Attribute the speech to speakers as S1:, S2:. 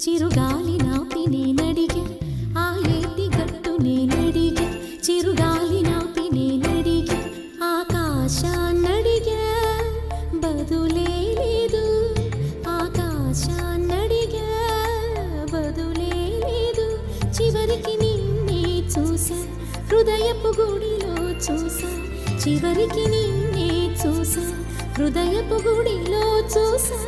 S1: చిరుగాలి నాపి నేనడిగే ఆ ఏటి గట్టు నేనడిగే చిరుగాలి నాపి నేనడిగే ఆకాశాన్నడిగే బదులే లేదు ఆకాశాన్నడిగే బదులే లేదు చివరికి నిన్నే చూసా హృదయపు గుడిలో చూసా చివరికి నిన్నే చూసా హృదయపు గుడిలో చూసా